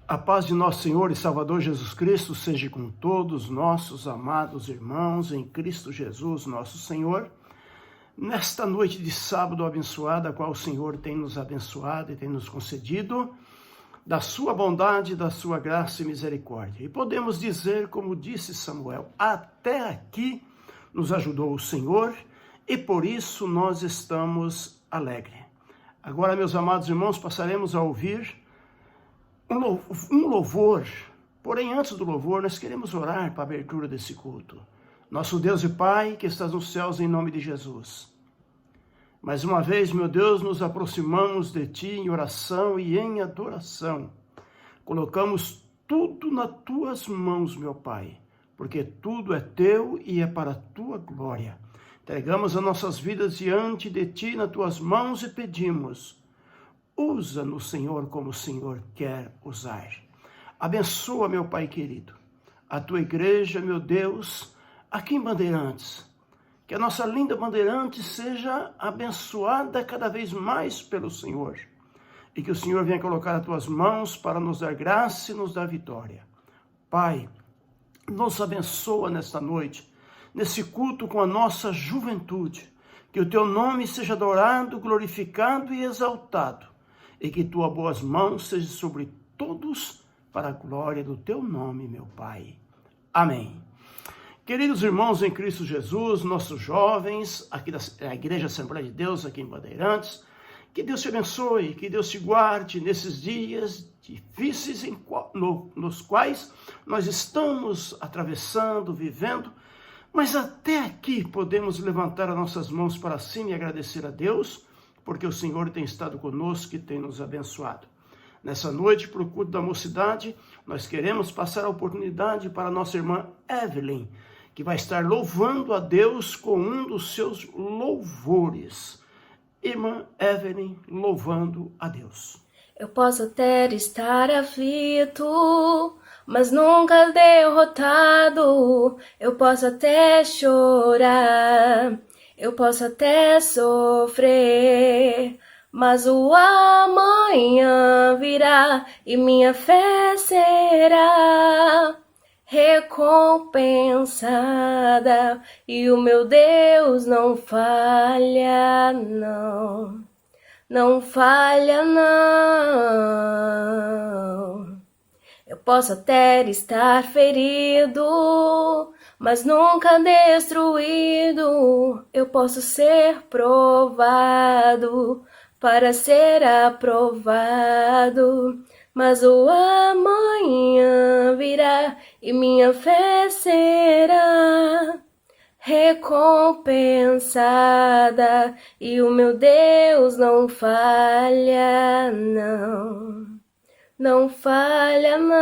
A paz de nosso Senhor e Salvador Jesus Cristo seja com todos nossos amados irmãos em Cristo Jesus, nosso Senhor. Nesta noite de sábado abençoada, a qual o Senhor tem nos abençoado e tem nos concedido, da sua bondade, da sua graça e misericórdia. E podemos dizer, como disse Samuel, até aqui nos ajudou o Senhor e por isso nós estamos alegres. Agora, meus amados irmãos, passaremos a ouvir um louvor, porém antes do louvor nós queremos orar para a abertura desse culto. Nosso Deus e Pai que estás nos céus, em nome de Jesus. Mais uma vez, meu Deus, nos aproximamos de Ti em oração e em adoração. Colocamos tudo nas Tuas mãos, meu Pai, porque tudo é Teu e é para a Tua glória. Entregamos as nossas vidas diante de Ti nas Tuas mãos e pedimos: usa-nos, Senhor, como o Senhor quer usar. Abençoa, meu Pai querido, a Tua igreja, meu Deus, aqui em Bandeirantes. Que a nossa linda Bandeirantes seja abençoada cada vez mais pelo Senhor. E que o Senhor venha colocar as Tuas mãos para nos dar graça e nos dar vitória. Pai, nos abençoa nesta noite, nesse culto com a nossa juventude. Que o Teu nome seja adorado, glorificado e exaltado. E que Tuas boas mãos sejam sobre todos para a glória do Teu nome, meu Pai. Amém. Queridos irmãos em Cristo Jesus, nossos jovens, aqui da Igreja Assembleia de Deus, aqui em Bandeirantes, que Deus te abençoe, que Deus te guarde nesses dias difíceis nos quais nós estamos atravessando, vivendo, mas até aqui podemos levantar as nossas mãos para cima e agradecer a Deus, porque o Senhor tem estado conosco e tem nos abençoado. Nessa noite, para o culto da mocidade, nós queremos passar a oportunidade para a nossa irmã Evelyn, que vai estar louvando a Deus com um dos seus louvores. Irmã Evelyn, louvando a Deus. Eu posso até estar aflito, mas nunca derrotado. Eu posso até chorar, eu posso até sofrer, mas o amanhã virá e minha fé será recompensada. E o meu Deus não falha, não. Não falha, não. Eu posso até estar ferido, mas nunca destruído. Eu posso ser provado para ser aprovado, mas o amanhã virá e minha fé será recompensada. E o meu Deus não falha, não. Não falha, não.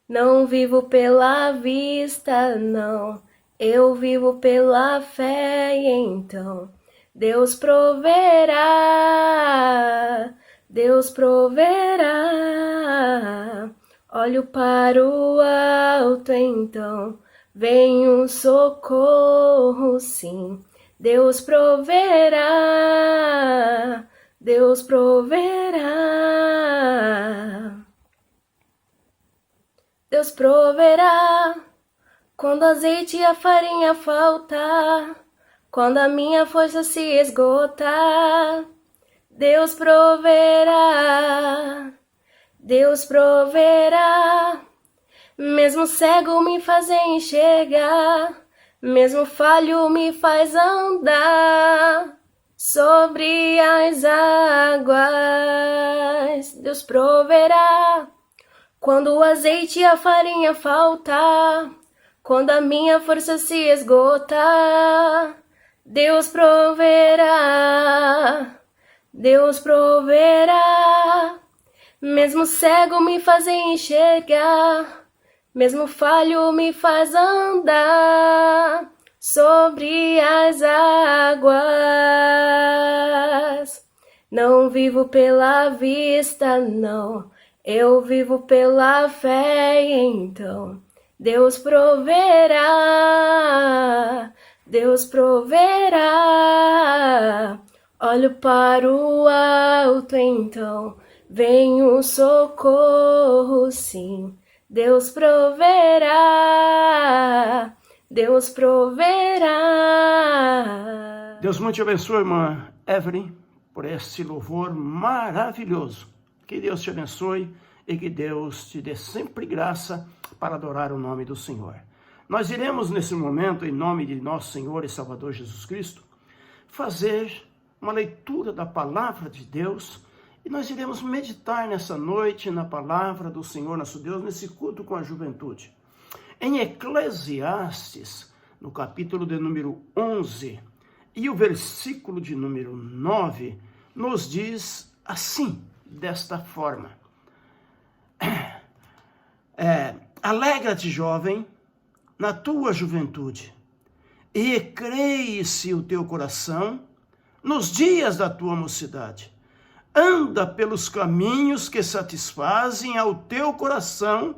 Não vivo pela vista, não. Eu vivo pela fé, e então Deus proverá. Deus proverá. Olho para o alto, então vem um socorro, sim. Deus proverá. Deus proverá. Deus proverá. Quando azeite e a farinha faltar, quando a minha força se esgotar, Deus proverá. Deus proverá. Mesmo cego me faz enxergar, mesmo falho me faz andar sobre as águas. Deus proverá. Quando o azeite e a farinha faltar, quando a minha força se esgotar, Deus proverá. Deus proverá. Mesmo cego me faz enxergar, mesmo falho me faz andar sobre as águas. Não vivo pela vista, não. Eu vivo pela fé, então Deus proverá. Deus proverá. Olho para o alto, então vem o socorro, sim. Deus proverá, Deus proverá. Deus muito te abençoe, irmã Evelyn, por esse louvor maravilhoso. Que Deus te abençoe e que Deus te dê sempre graça para adorar o nome do Senhor. Nós iremos nesse momento, em nome de nosso Senhor e Salvador Jesus Cristo, fazer uma leitura da palavra de Deus e nós iremos meditar nessa noite na palavra do Senhor nosso Deus, nesse culto com a juventude. Em Eclesiastes, no capítulo de número 11 e o versículo de número 9, nos diz assim, desta forma: alegra-te, jovem, na tua juventude, e recreie-se o teu coração nos dias da tua mocidade. Anda pelos caminhos que satisfazem ao teu coração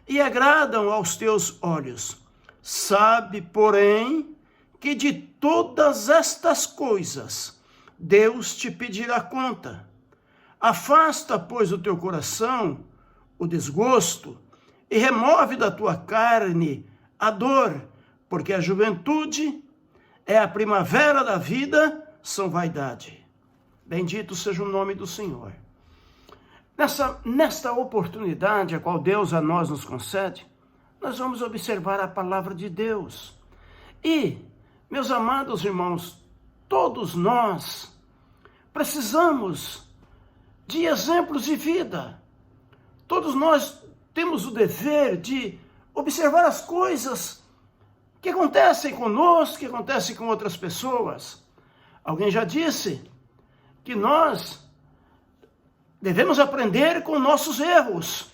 e agradam aos teus olhos. Sabe, porém, que de todas estas coisas Deus te pedirá conta. Afasta, pois, do teu coração o desgosto e remove da tua carne a dor, porque a juventude é a primavera da vida, são vaidade. Bendito seja o nome do Senhor. Nesta oportunidade a qual Deus a nós nos concede, nós vamos observar a palavra de Deus. E, meus amados irmãos, todos nós precisamos de exemplos de vida. Todos nós temos o dever de observar as coisas que acontecem conosco, que acontecem com outras pessoas. Alguém já disse que nós devemos aprender com nossos erros.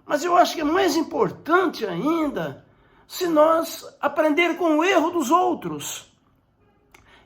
Mas eu acho que é mais importante ainda se nós aprender com o erro dos outros.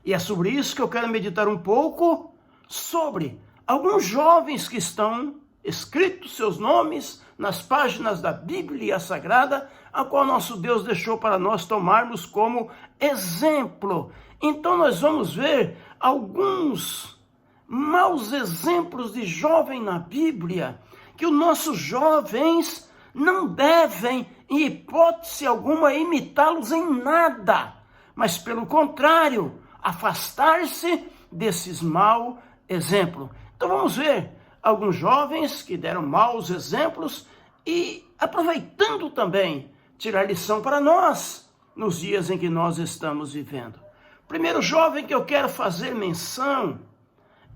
E é sobre isso que eu quero meditar um pouco, sobre alguns jovens que estão escritos seus nomes nas páginas da Bíblia Sagrada, a qual nosso Deus deixou para nós tomarmos como exemplo. Então nós vamos ver alguns maus exemplos de jovem na Bíblia, que os nossos jovens não devem, em hipótese alguma, imitá-los em nada, mas pelo contrário, afastar-se desses maus exemplos. Então vamos ver alguns jovens que deram maus exemplos e aproveitando também tirar lição para nós nos dias em que nós estamos vivendo. O primeiro jovem que eu quero fazer menção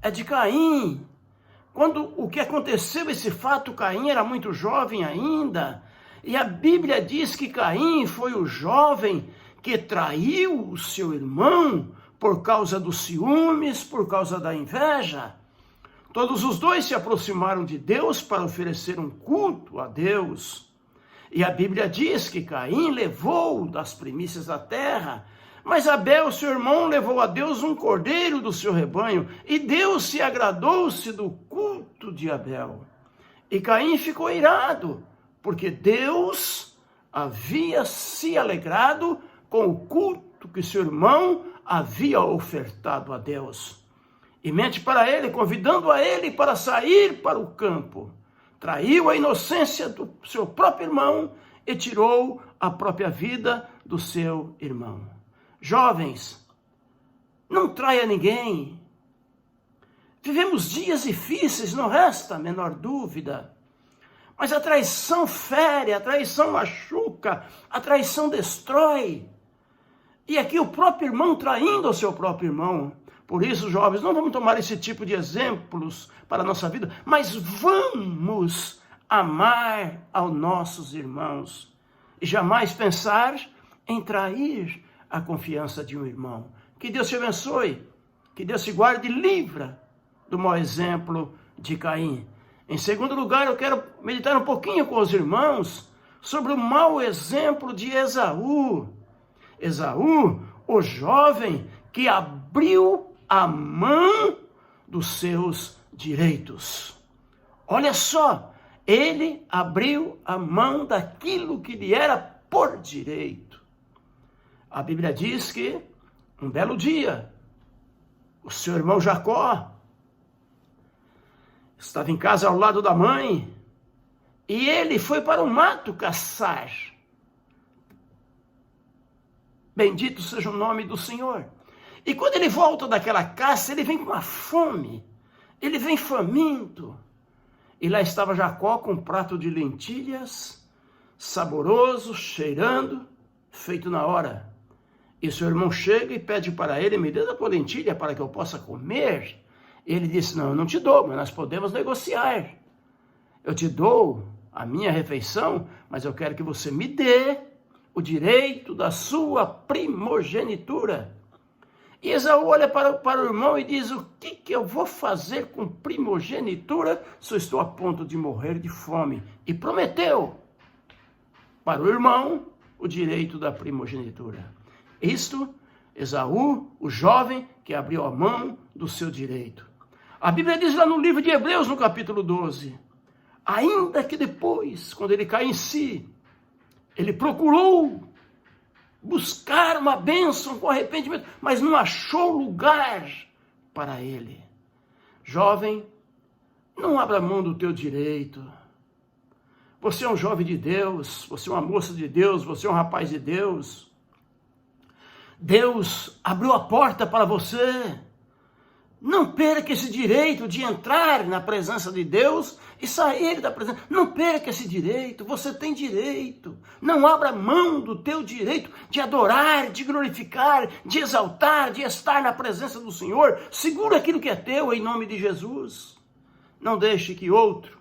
é de Caim. Quando o que aconteceu, esse fato, Caim era muito jovem ainda, e a Bíblia diz que Caim foi o jovem que traiu o seu irmão por causa dos ciúmes, por causa da inveja. Todos os dois se aproximaram de Deus para oferecer um culto a Deus. E a Bíblia diz que Caim levou das primícias da terra, mas Abel, seu irmão, levou a Deus um cordeiro do seu rebanho, e Deus se agradou-se do culto de Abel. E Caim ficou irado, porque Deus havia se alegrado com o culto que seu irmão havia ofertado a Deus. E mente para ele, convidando a ele para sair para o campo. Traiu a inocência do seu próprio irmão e tirou a própria vida do seu irmão. Jovens, não traia ninguém. Vivemos dias difíceis, não resta a menor dúvida. Mas a traição fere, a traição machuca, a traição destrói. E aqui o próprio irmão traindo o seu próprio irmão. Por isso, jovens, não vamos tomar esse tipo de exemplos para a nossa vida, mas vamos amar aos nossos irmãos e jamais pensar em trair a confiança de um irmão. Que Deus te abençoe, que Deus te guarde e livra do mau exemplo de Caim. Em segundo lugar, eu quero meditar um pouquinho com os irmãos sobre o mau exemplo de Esaú. Esaú, o jovem que abriu a mão dos seus direitos. Olha só, ele abriu a mão daquilo que lhe era por direito. A Bíblia diz que, um belo dia, o seu irmão Jacó estava em casa ao lado da mãe e ele foi para o mato caçar. Bendito seja o nome do Senhor. E quando ele volta daquela caça, ele vem com uma fome, ele vem faminto. E lá estava Jacó com um prato de lentilhas, saboroso, cheirando, feito na hora. E seu irmão chega e pede para ele: me dê da tua lentilha para que eu possa comer. Ele disse: não, eu não te dou, mas nós podemos negociar. Eu te dou a minha refeição, mas eu quero que você me dê o direito da sua primogenitura. E Esaú olha para o irmão e diz: o que eu vou fazer com primogenitura se eu estou a ponto de morrer de fome? E prometeu para o irmão o direito da primogenitura. Isto, Esaú, o jovem que abriu a mão do seu direito. A Bíblia diz lá no livro de Hebreus, no capítulo 12, ainda que depois, quando ele cai em si, ele procurou buscar uma bênção com arrependimento, mas não achou lugar para ele. Jovem, não abra mão do teu direito. Você é um jovem de Deus, você é uma moça de Deus, você é um rapaz de Deus. Deus abriu a porta para você. Não perca esse direito de entrar na presença de Deus e sair da presença. Não perca esse direito, você tem direito. Não abra mão do teu direito de adorar, de glorificar, de exaltar, de estar na presença do Senhor. Segura aquilo que é teu em nome de Jesus. Não deixe que outro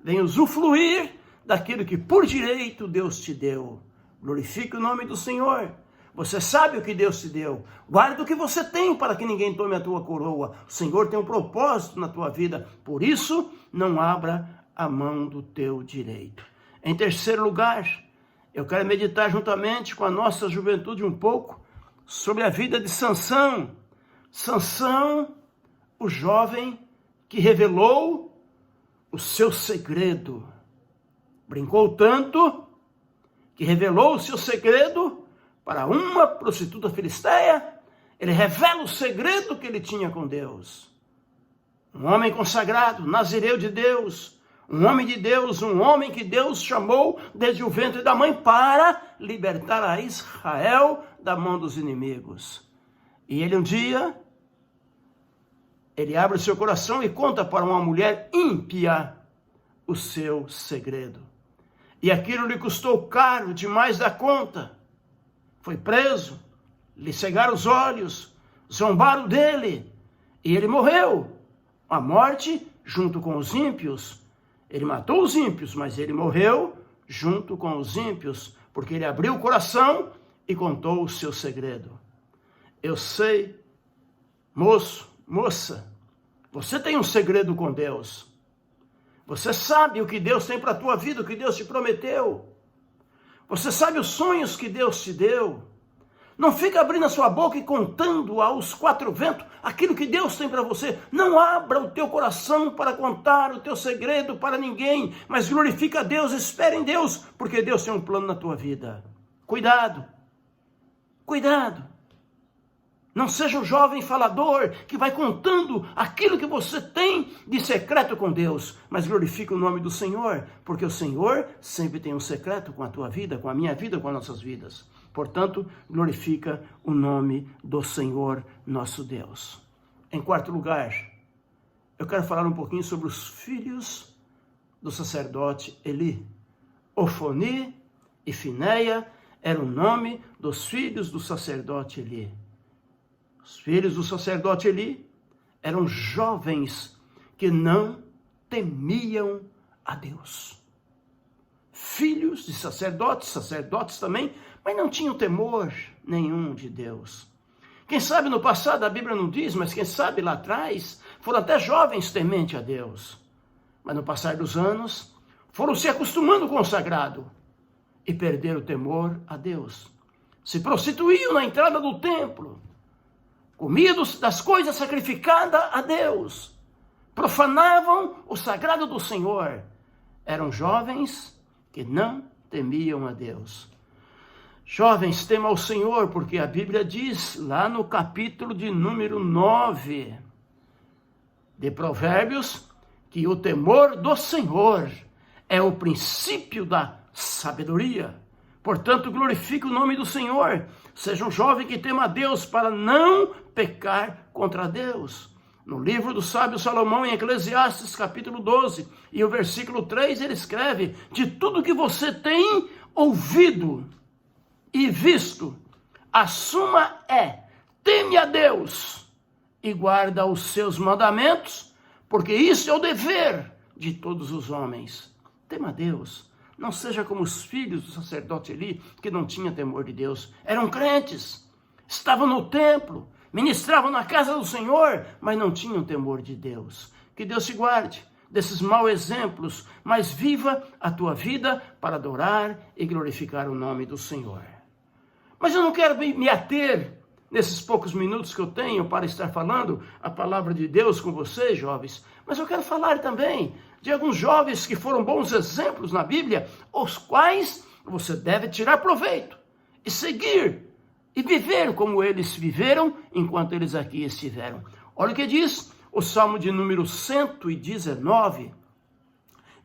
venha usufruir daquilo que por direito Deus te deu. Glorifique o nome do Senhor. Você sabe o que Deus te deu. Guarda o que você tem para que ninguém tome a tua coroa. O Senhor tem um propósito na tua vida. Por isso, não abra a mão do teu direito. Em terceiro lugar, eu quero meditar juntamente com a nossa juventude um pouco sobre a vida de Sansão. Sansão, o jovem que revelou o seu segredo. Brincou tanto que revelou o seu segredo para uma prostituta filisteia. Ele revela o segredo que ele tinha com Deus. Um homem consagrado, nazireu de Deus, um homem de Deus, um homem que Deus chamou desde o ventre da mãe para libertar a Israel da mão dos inimigos. E ele um dia, ele abre o seu coração e conta para uma mulher ímpia o seu segredo. E aquilo lhe custou caro demais da conta. Foi preso, lhe cegaram os olhos, zombaram dele, e ele morreu. A morte junto com os ímpios. Ele matou os ímpios, mas ele morreu junto com os ímpios, porque ele abriu o coração e contou o seu segredo. Eu sei, moço, moça, você tem um segredo com Deus. Você sabe o que Deus tem para a tua vida, o que Deus te prometeu. Você sabe os sonhos que Deus te deu. Não fica abrindo a sua boca e contando aos quatro ventos aquilo que Deus tem para você. Não abra o teu coração para contar o teu segredo para ninguém, mas glorifica a Deus, espera em Deus, porque Deus tem um plano na tua vida. Cuidado, cuidado. Não seja um jovem falador que vai contando aquilo que você tem de secreto com Deus, mas glorifique o nome do Senhor, porque o Senhor sempre tem um secreto com a tua vida, com a minha vida, com as nossas vidas. Portanto, glorifica o nome do Senhor nosso Deus. Em quarto lugar, eu quero falar um pouquinho sobre os filhos do sacerdote Eli. Ofni e Fineia eram o nome dos filhos do sacerdote Eli. Os filhos do sacerdote Eli eram jovens que não temiam a Deus. Filhos de sacerdotes, sacerdotes também, mas não tinham temor nenhum de Deus. Quem sabe no passado, a Bíblia não diz, mas quem sabe lá atrás, foram até jovens tementes a Deus. Mas no passar dos anos, foram se acostumando com o sagrado e perderam o temor a Deus. Se prostituíam na entrada do templo, comiam das coisas sacrificadas a Deus, profanavam o sagrado do Senhor. Eram jovens que não temiam a Deus. Jovens, temam ao Senhor, porque a Bíblia diz lá no capítulo de número 9 de Provérbios, que o temor do Senhor é o princípio da sabedoria. Portanto, glorifique o nome do Senhor. Seja um jovem que tema a Deus para não pecar contra Deus. No livro do sábio Salomão, em Eclesiastes, capítulo 12, e o versículo 3, ele escreve: de tudo que você tem ouvido e visto, a suma é: teme a Deus e guarda os seus mandamentos, porque isso é o dever de todos os homens. Tema a Deus. Não seja como os filhos do sacerdote Eli, que não tinham temor de Deus. Eram crentes, estavam no templo, ministravam na casa do Senhor, mas não tinham temor de Deus. Que Deus te guarde desses maus exemplos, mas viva a tua vida para adorar e glorificar o nome do Senhor. Mas eu não quero me ater nesses poucos minutos que eu tenho para estar falando a palavra de Deus com vocês, jovens, mas eu quero falar também de alguns jovens que foram bons exemplos na Bíblia, os quais você deve tirar proveito e seguir e viver como eles viveram enquanto eles aqui estiveram. Olha o que diz o Salmo de número 119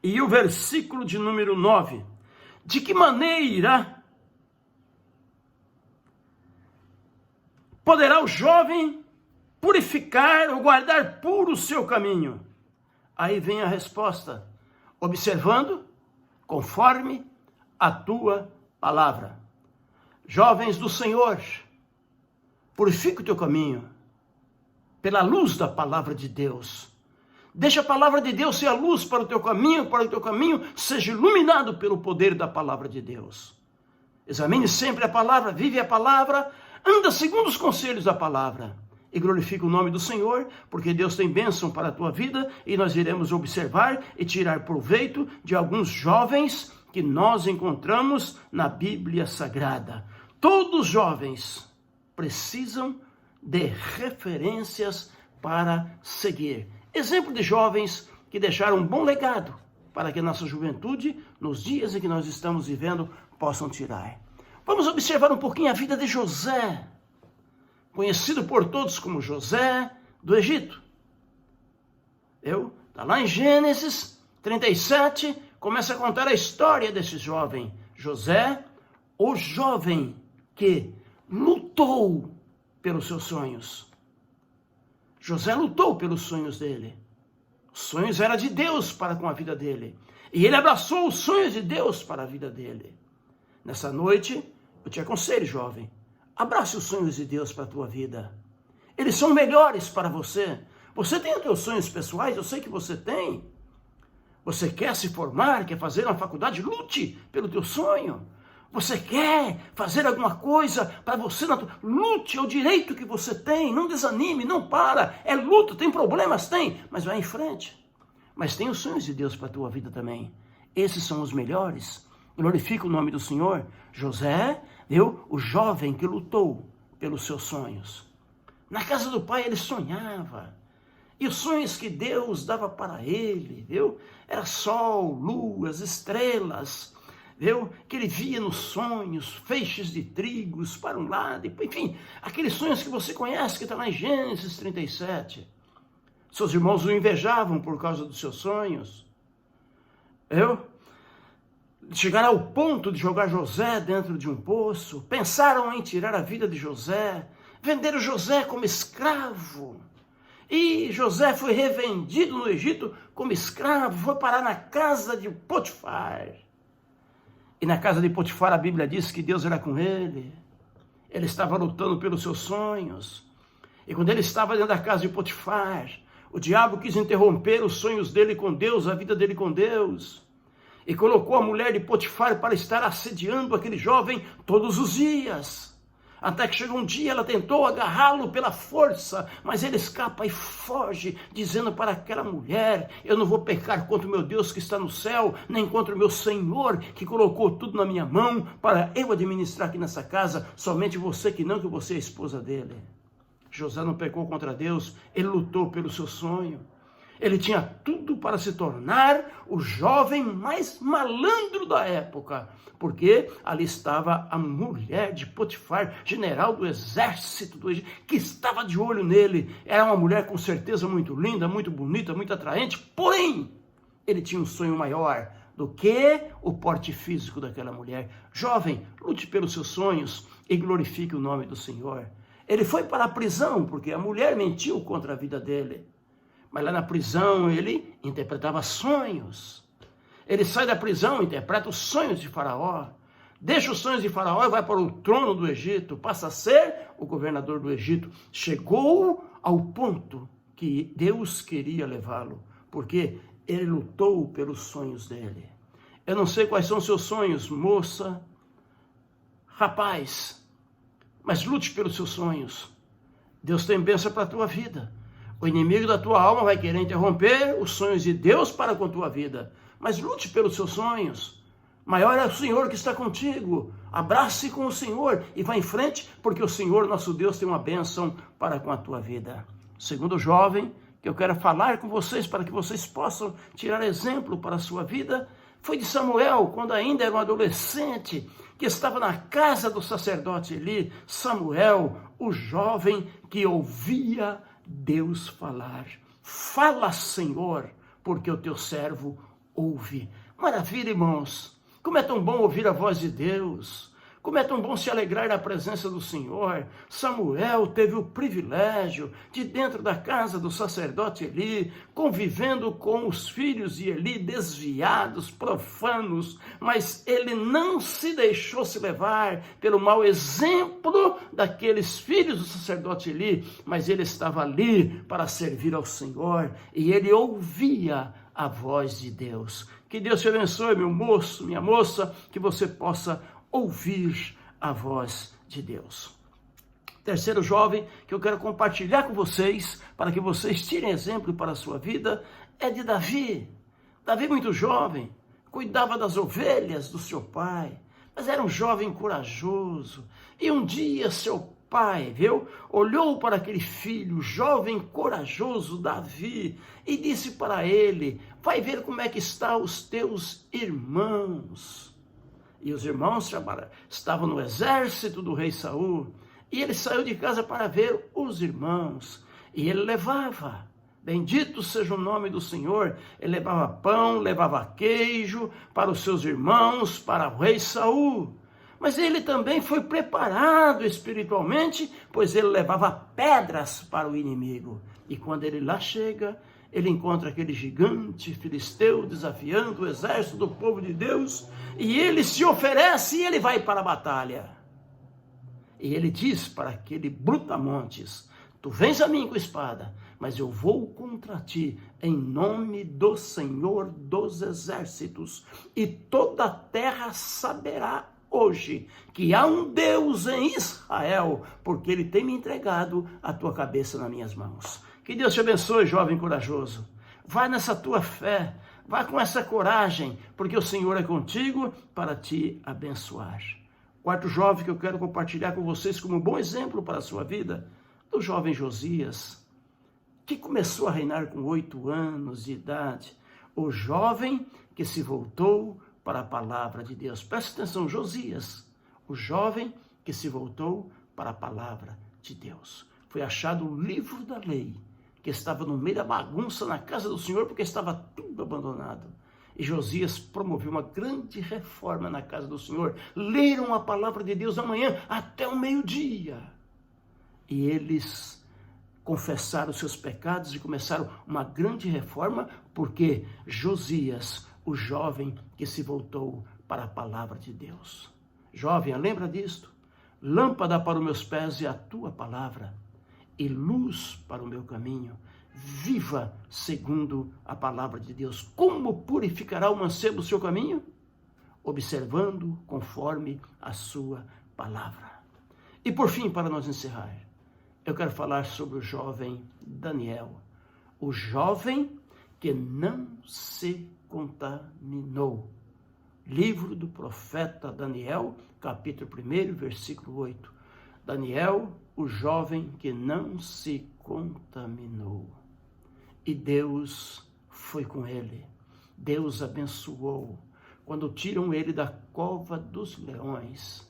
e o versículo de número 9. De que maneira poderá o jovem purificar ou guardar puro o seu caminho? Aí vem a resposta: observando conforme a tua palavra. Jovens do Senhor, purifica o teu caminho pela luz da palavra de Deus. Deixa a palavra de Deus ser a luz para o teu caminho, para que o teu caminho seja iluminado pelo poder da palavra de Deus. Examine sempre a palavra, vive a palavra, anda segundo os conselhos da palavra. E glorifica o nome do Senhor, porque Deus tem bênção para a tua vida, e nós iremos observar e tirar proveito de alguns jovens que nós encontramos na Bíblia Sagrada. Todos os jovens precisam de referências para seguir. Exemplo de jovens que deixaram um bom legado para que a nossa juventude, nos dias em que nós estamos vivendo, possam tirar. Vamos observar um pouquinho a vida de José, conhecido por todos como José do Egito. Está lá em Gênesis 37, começa a contar a história desse jovem. José, o jovem que lutou pelos seus sonhos. José lutou pelos sonhos dele. Os sonhos eram de Deus para com a vida dele. E ele abraçou os sonhos de Deus para a vida dele. Nessa noite, eu te aconselho, jovem, abrace os sonhos de Deus para a tua vida. Eles são melhores para você. Você tem os teus sonhos pessoais, eu sei que você tem. Você quer se formar, quer fazer uma faculdade, lute pelo teu sonho. Você quer fazer alguma coisa para você, lute, é o direito que você tem, não desanime, não para, é luta, tem problemas, tem, mas vai em frente. Mas tem os sonhos de Deus para a tua vida também. Esses são os melhores. Glorifica o nome do Senhor. José, o jovem que lutou pelos seus sonhos. Na casa do pai ele sonhava. E os sonhos que Deus dava para ele, era sol, luas, estrelas, que ele via nos sonhos, feixes de trigos para um lado, enfim, aqueles sonhos que você conhece, que está lá em Gênesis 37. Seus irmãos o invejavam por causa dos seus sonhos. Chegaram ao ponto de jogar José dentro de um poço, pensaram em tirar a vida de José, venderam José como escravo. E José foi revendido no Egito como escravo, foi parar na casa de Potifar. E na casa de Potifar a Bíblia diz que Deus era com ele. Ele estava lutando pelos seus sonhos. E quando ele estava dentro da casa de Potifar, o diabo quis interromper os sonhos dele com Deus, a vida dele com Deus. E colocou a mulher de Potifar para estar assediando aquele jovem todos os dias. Até que chegou um dia, ela tentou agarrá-lo pela força, mas ele escapa e foge, dizendo para aquela mulher: eu não vou pecar contra o meu Deus que está no céu, nem contra o meu Senhor, que colocou tudo na minha mão, para eu administrar aqui nessa casa, somente você que não, que você é a esposa dele. José não pecou contra Deus, ele lutou pelo seu sonho. Ele tinha tudo para se tornar o jovem mais malandro da época, porque ali estava a mulher de Potifar, general do exército do Egito, que estava de olho nele. Era uma mulher com certeza muito linda, muito bonita, muito atraente, porém, ele tinha um sonho maior do que o porte físico daquela mulher. Jovem, lute pelos seus sonhos e glorifique o nome do Senhor. Ele foi para a prisão, porque a mulher mentiu contra a vida dele. Mas lá na prisão ele interpretava sonhos. Ele sai da prisão, interpreta os sonhos de Faraó. Deixa os sonhos de Faraó e vai para o trono do Egito. Passa a ser o governador do Egito. Chegou ao ponto que Deus queria levá-lo. Porque ele lutou pelos sonhos dele. Eu não sei quais são os seus sonhos, moça, rapaz. Mas lute pelos seus sonhos. Deus tem bênção para a tua vida. O inimigo da tua alma vai querer interromper os sonhos de Deus para com a tua vida. Mas lute pelos seus sonhos. Maior é o Senhor que está contigo. Abrace com o Senhor e vá em frente, porque o Senhor, nosso Deus, tem uma bênção para com a tua vida. Segundo jovem, que eu quero falar com vocês, para que vocês possam tirar exemplo para a sua vida, foi de Samuel, quando ainda era um adolescente, que estava na casa do sacerdote Eli. Samuel, o jovem que ouvia Deus falar. Fala, Senhor, porque o teu servo ouve. Maravilha, irmãos. Como é tão bom ouvir a voz de Deus. Como é tão bom se alegrar na presença do Senhor. Samuel teve o privilégio de, dentro da casa do sacerdote Eli, convivendo com os filhos de Eli, desviados, profanos, mas ele não se deixou se levar pelo mau exemplo daqueles filhos do sacerdote Eli, mas ele estava ali para servir ao Senhor e ele ouvia a voz de Deus. Que Deus te abençoe, meu moço, minha moça, que você possa ouvir a voz de Deus. Terceiro jovem que eu quero compartilhar com vocês, para que vocês tirem exemplo para a sua vida, é de Davi. Davi, muito jovem, cuidava das ovelhas do seu pai, mas era um jovem corajoso. E um dia seu pai, olhou para aquele filho, jovem corajoso, Davi, e disse para ele: vai ver como é que estão os teus irmãos. E os irmãos estavam no exército do rei Saul. E ele saiu de casa para ver os irmãos. E ele levava, bendito seja o nome do Senhor, ele levava pão, levava queijo para os seus irmãos, para o rei Saul. Mas ele também foi preparado espiritualmente, pois ele levava pedras para o inimigo. E quando ele lá chega, ele encontra aquele gigante filisteu desafiando o exército do povo de Deus, e ele se oferece e ele vai para a batalha. E ele diz para aquele brutamontes: tu vens a mim com espada, mas eu vou contra ti em nome do Senhor dos exércitos, e toda a terra saberá hoje que há um Deus em Israel, porque ele tem me entregado a tua cabeça nas minhas mãos. Que Deus te abençoe, jovem corajoso. Vai nessa tua fé, vai com essa coragem, porque o Senhor é contigo para te abençoar. Quarto jovem que eu quero compartilhar com vocês como um bom exemplo para a sua vida, do jovem Josias, que começou a reinar com 8 anos de idade. O jovem que se voltou para a palavra de Deus. Preste atenção, Josias, o jovem que se voltou para a palavra de Deus. Foi achado o livro da lei, que estava no meio da bagunça na casa do Senhor, porque estava tudo abandonado. E Josias promoveu uma grande reforma na casa do Senhor. Leram a palavra de Deus da manhã até o meio-dia. E eles confessaram seus pecados e começaram uma grande reforma, porque Josias, o jovem que se voltou para a palavra de Deus. Jovem, lembra disto? Lâmpada para os meus pés é a tua palavra, e luz para o meu caminho. Viva segundo a palavra de Deus. Como purificará o mancebo o seu caminho? Observando conforme a sua palavra. E por fim, para nós encerrar, eu quero falar sobre o jovem Daniel. O jovem que não se contaminou. Livro do profeta Daniel, capítulo 1, versículo 8. Daniel, o jovem que não se contaminou. E Deus foi com ele. Deus abençoou. Quando tiram ele da cova dos leões,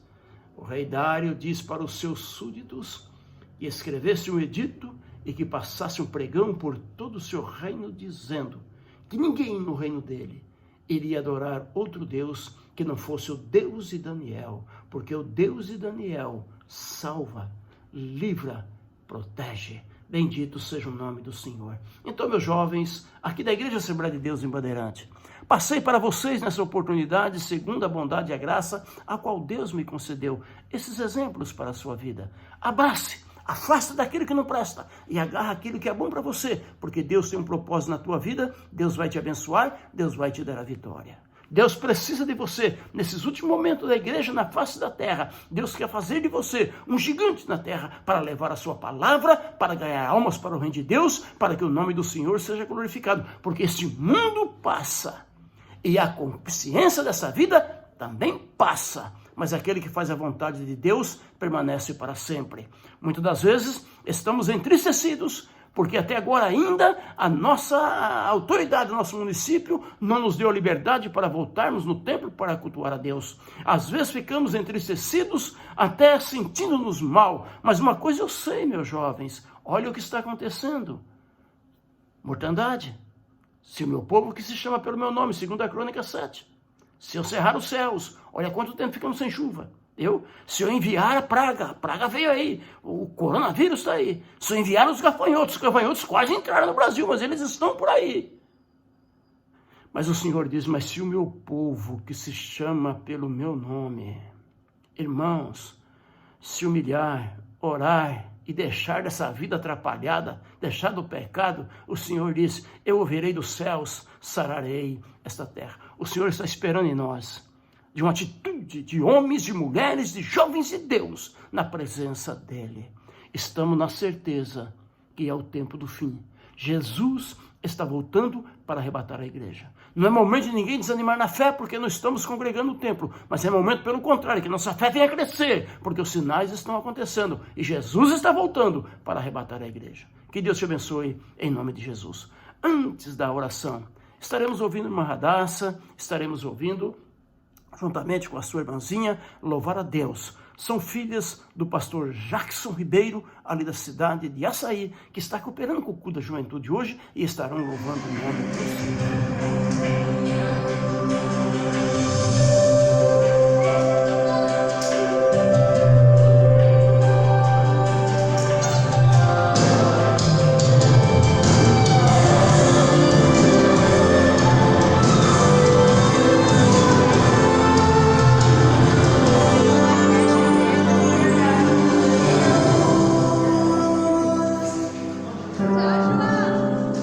o rei Dário diz para os seus súditos que escrevesse um edito e que passasse um pregão por todo o seu reino, dizendo que ninguém no reino dele iria adorar outro Deus que não fosse o Deus de Daniel, porque o Deus de Daniel salva, livra, protege. Bendito seja o nome do Senhor. Então, meus jovens, aqui da Igreja Assembleia de Deus em Bandeirante, passei para vocês nessa oportunidade, segundo a bondade e a graça, a qual Deus me concedeu, esses exemplos para a sua vida. Abrace, afasta daquilo que não presta e agarra aquilo que é bom para você, porque Deus tem um propósito na tua vida, Deus vai te abençoar, Deus vai te dar a vitória. Deus precisa de você nesses últimos momentos da igreja na face da terra. Deus quer fazer de você um gigante na terra para levar a sua palavra, para ganhar almas para o reino de Deus, para que o nome do Senhor seja glorificado. Porque este mundo passa e a consciência dessa vida também passa. Mas aquele que faz a vontade de Deus permanece para sempre. Muitas das vezes estamos entristecidos, porque até agora ainda a nossa autoridade do nosso município não nos deu a liberdade para voltarmos no templo para cultuar a Deus. Às vezes ficamos entristecidos, até sentindo-nos mal. Mas uma coisa eu sei, meus jovens, olha o que está acontecendo. Mortandade. Se o meu povo que se chama pelo meu nome, segundo a Crônica 7, se eu cerrar os céus, olha quanto tempo ficamos sem chuva. Se eu enviar a praga veio aí, o coronavírus está aí. Se eu enviar os gafanhotos quase entraram no Brasil, mas eles estão por aí. Mas o Senhor diz, mas se o meu povo que se chama pelo meu nome, irmãos, se humilhar, orar e deixar dessa vida atrapalhada, deixar do pecado, o Senhor diz, eu ouvirei dos céus, sararei esta terra. O Senhor está esperando em nós, de uma atitude de homens, de mulheres, de jovens de Deus, na presença dEle. Estamos na certeza que é o tempo do fim. Jesus está voltando para arrebatar a igreja. Não é momento de ninguém desanimar na fé, porque não estamos congregando no templo, mas é momento, pelo contrário, que nossa fé venha crescer, porque os sinais estão acontecendo, e Jesus está voltando para arrebatar a igreja. Que Deus te abençoe, em nome de Jesus. Antes da oração, estaremos ouvindo uma Radassa, estaremos ouvindo juntamente com a sua irmãzinha, louvar a Deus. São filhas do pastor Jackson Ribeiro, ali da cidade de Açaí, que está cooperando com o culto da juventude hoje e estarão louvando o nome do Senhor.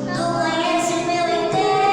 Não conhece meu inteiro.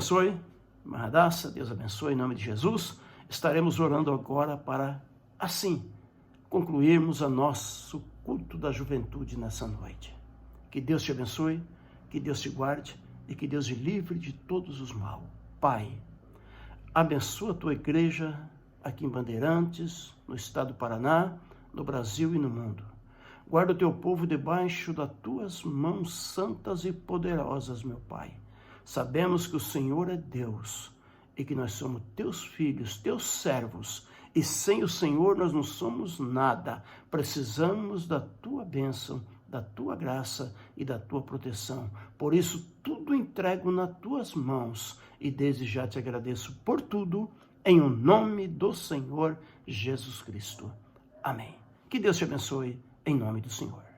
abençoe. Mahadaça, Deus abençoe em nome de Jesus. Estaremos orando agora para, assim, concluirmos o nosso culto da juventude nessa noite. Que Deus te abençoe, que Deus te guarde e que Deus te livre de todos os mal. Pai, abençoa a tua igreja aqui em Bandeirantes, no estado do Paraná, no Brasil e no mundo. Guarda o teu povo debaixo das tuas mãos santas e poderosas, meu Pai. Sabemos que o Senhor é Deus e que nós somos teus filhos, teus servos, e sem o Senhor nós não somos nada. Precisamos da tua bênção, da tua graça e da tua proteção. Por isso, tudo entrego nas tuas mãos e desde já te agradeço por tudo, em o nome do Senhor Jesus Cristo. Amém. Que Deus te abençoe, em nome do Senhor.